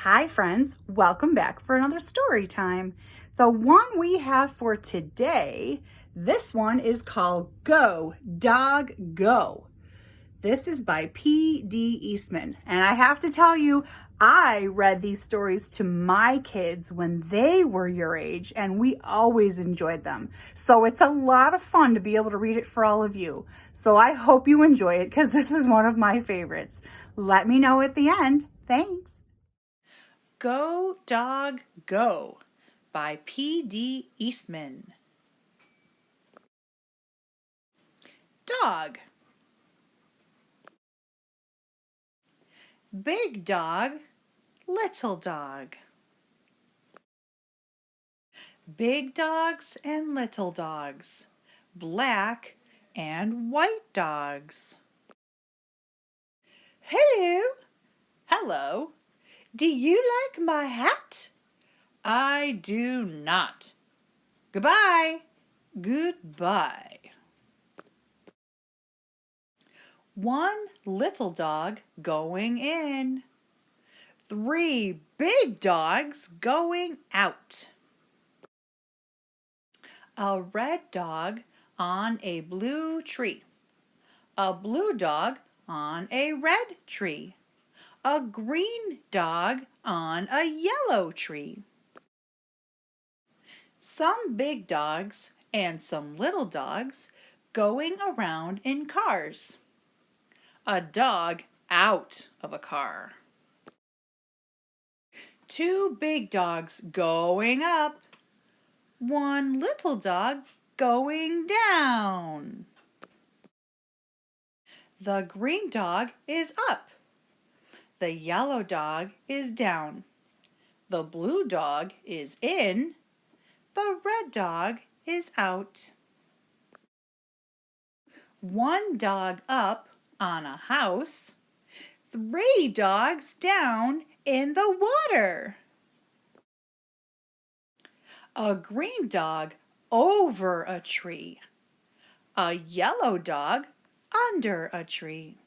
Hi friends, welcome back for another story time. The one we have for today, this one is called Go, Dog, Go. This is by P.D. Eastman. And I have to tell you, I read these stories to my kids when they were your age, and we always enjoyed them. So it's a lot of fun to be able to read it for all of you. So I hope you enjoy it because this is one of my favorites. Let me know at the end. Thanks. Go, Dog, Go by P.D. Eastman. Dog. Big dog, little dog. Big dogs and little dogs. Black and white dogs. Hello. Hello. Do you like my hat? I do not. Goodbye. Goodbye. One little dog going in. Three big dogs going out. A red dog on a blue tree. A blue dog on a red tree. A green dog on a yellow tree. Some big dogs and some little dogs going around in cars. A dog out of a car. Two big dogs going up. One little dog going down. The green dog is up. The yellow dog is down. The blue dog is in. The red dog is out. One dog up on a house. Three dogs down in the water. A green dog over a tree. A yellow dog under a tree.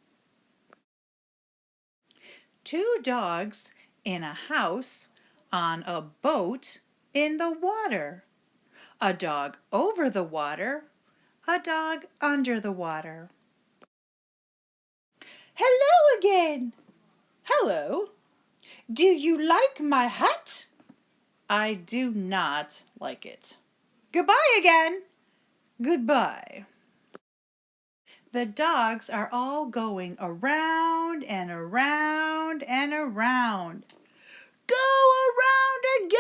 Two dogs in a house on a boat in the water. A dog over the water. A dog under the water. Hello again. Hello. Do you like my hat? I do not like it. Goodbye again. Goodbye. The dogs are all going around and around and around. Go around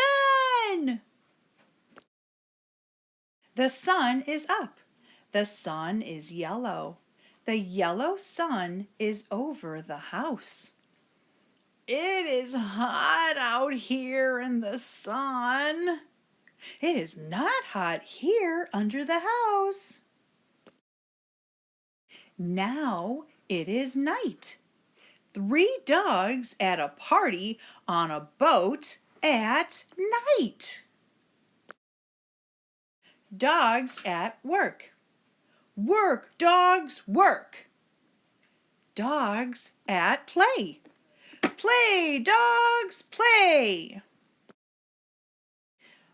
again! The sun is up. The sun is yellow. The yellow sun is over the house. It is hot out here in the sun. It is not hot here under the house. Now it is night. Three dogs at a party on a boat at night. Dogs at work. Work, dogs, work. Dogs at play. Play, dogs, play.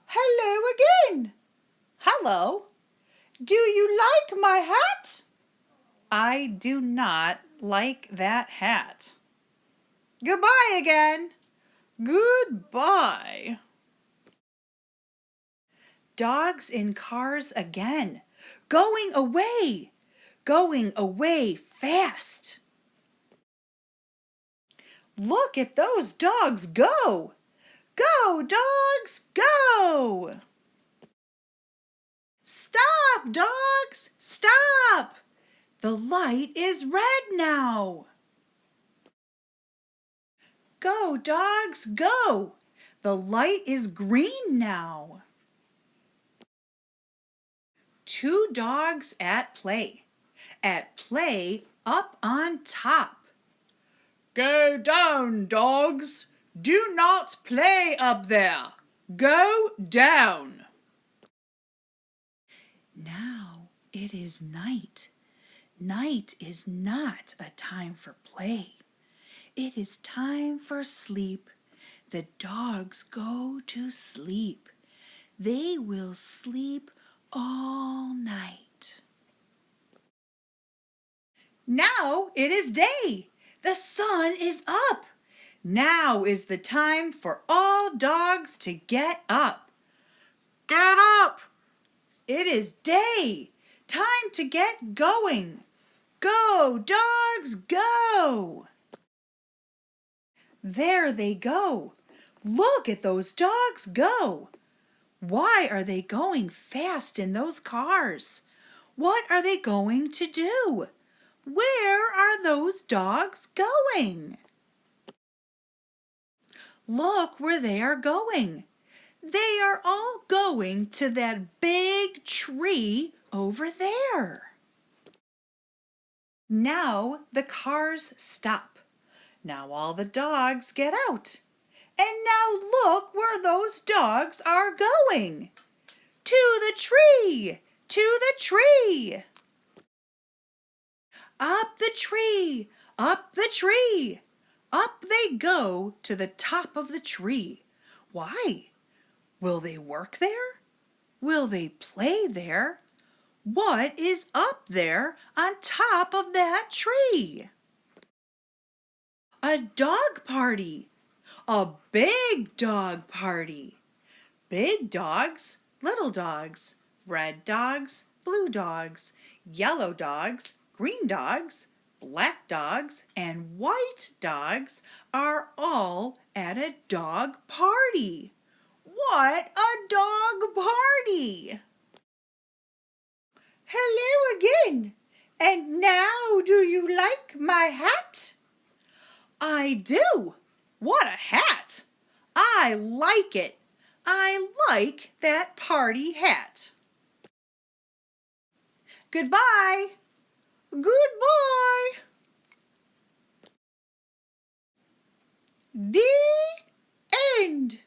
Hello again. Hello. Do you like my hat? I do not like that hat. Goodbye again. Goodbye. Dogs in cars again. Going away. Going away fast. Look at those dogs go. Go, dogs, go. Stop, dogs, stop. The light is red now. Go, dogs, go. The light is green now. Two dogs at play. At play up on top. Go down, dogs. Do not play up there. Go down. Now it is night. Night is not a time for play. It is time for sleep. the dogs go to sleep. They will sleep all night. Now it is day. The sun is up. Now is the time for all dogs to get up. Get up! It is day. Time to get going. Go, dogs, go! There they go. Look at those dogs go. Why are they going fast in those cars? What are they going to do? Where are those dogs going? Look where they are going. They are all going to that big tree over there. Now the cars stop. Now all the dogs get out. And now look where those dogs are going. To the tree! To the tree! Up the tree! Up the tree! Up they go to the top of the tree. Why? Will they work there? Will they play there? What is up there on top of that tree? A dog party! A big dog party! Big dogs, little dogs, red dogs, blue dogs, yellow dogs, green dogs, black dogs, and white dogs are all at a dog party. What a dog party! Hello again. And now do you like my hat? I do. What a hat! I like it. I like that party hat. Goodbye. Goodbye. The end.